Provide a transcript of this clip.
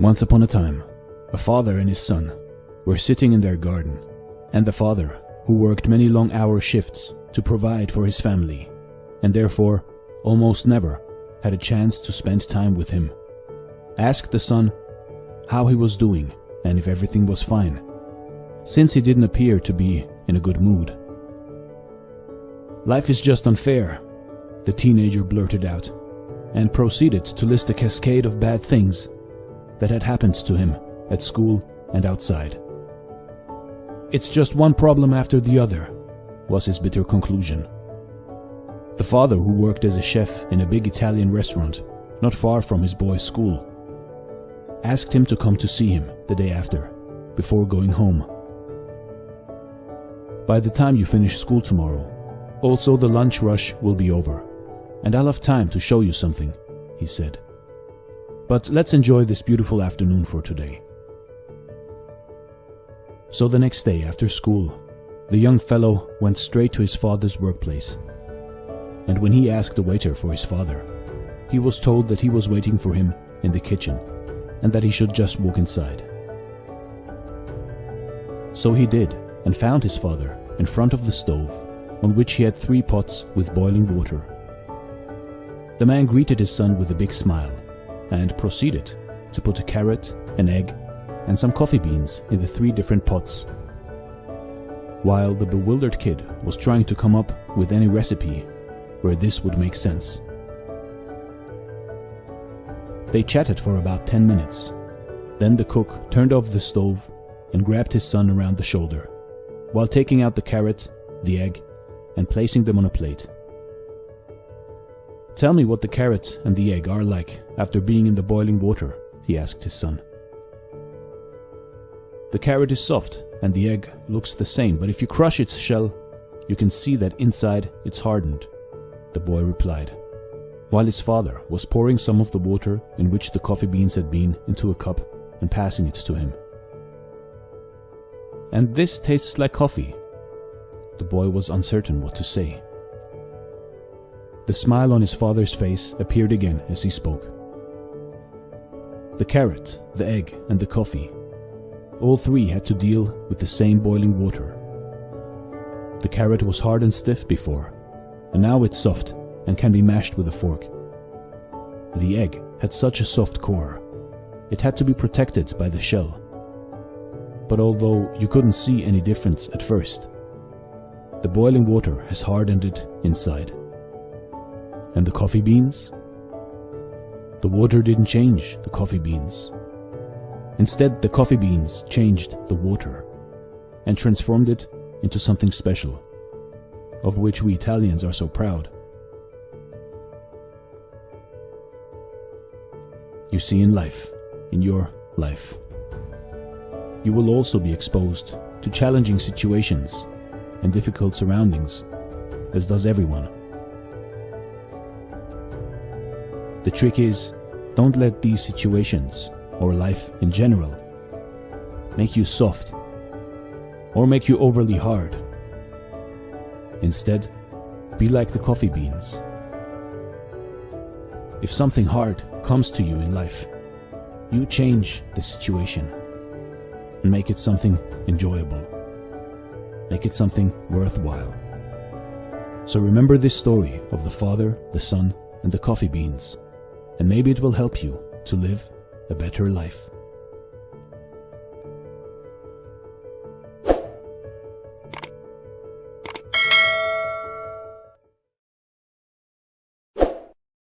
Once upon a time, a father and his son were sitting in their garden, and the father, who worked many long-hour shifts to provide for his family, and therefore almost never had a chance to spend time with him, asked the son how he was doing and if everything was fine, since he didn't appear to be in a good mood. "Life is just unfair," the teenager blurted out, and proceeded to list a cascade of bad things that had happened to him at school and outside. "It's just one problem after the other," was his bitter conclusion. The father, who worked as a chef in a big Italian restaurant not far from his boy's school, asked him to come to see him the day after, before going home. "By the time you finish school tomorrow, also the lunch rush will be over, and I'll have time to show you something," he said. "But let's enjoy this beautiful afternoon for today." So the next day after school, the young fellow went straight to his father's workplace. And when he asked the waiter for his father, he was told that he was waiting for him in the kitchen and that he should just walk inside. So he did, and found his father in front of the stove, on which he had 3 pots with boiling water. The man greeted his son with a big smile and proceeded to put a carrot, an egg, and some coffee beans in the 3 different pots, while the bewildered kid was trying to come up with any recipe where this would make sense. They chatted for about 10 minutes. Then the cook turned off the stove and grabbed his son around the shoulder, while taking out the carrot, the egg, and placing them on a plate. "Tell me what the carrot and the egg are like after being in the boiling water," he asked his son. "The carrot is soft and the egg looks the same, but if you crush its shell, you can see that inside it's hardened," the boy replied, while his father was pouring some of the water in which the coffee beans had been into a cup and passing it to him. "And this tastes like coffee." The boy was uncertain what to say. The smile on his father's face appeared again as he spoke. The carrot, the egg, and the coffee, all 3 had to deal with the same boiling water. The carrot was hard and stiff before, and now it's soft and can be mashed with a fork. The egg had such a soft core, it had to be protected by the shell. But although you couldn't see any difference at first, the boiling water has hardened it inside. And the coffee beans? The water didn't change the coffee beans. Instead, the coffee beans changed the water and transformed it into something special, of which we Italians are so proud. You see, in life, in your life, you will also be exposed to challenging situations and difficult surroundings, as does everyone. The trick is, don't let these situations, or life in general, make you soft or make you overly hard. Instead, be like the coffee beans. If something hard comes to you in life, you change the situation and make it something enjoyable. Make it something worthwhile. So remember this story of the father, the son, and the coffee beans, and maybe it will help you to live a better life.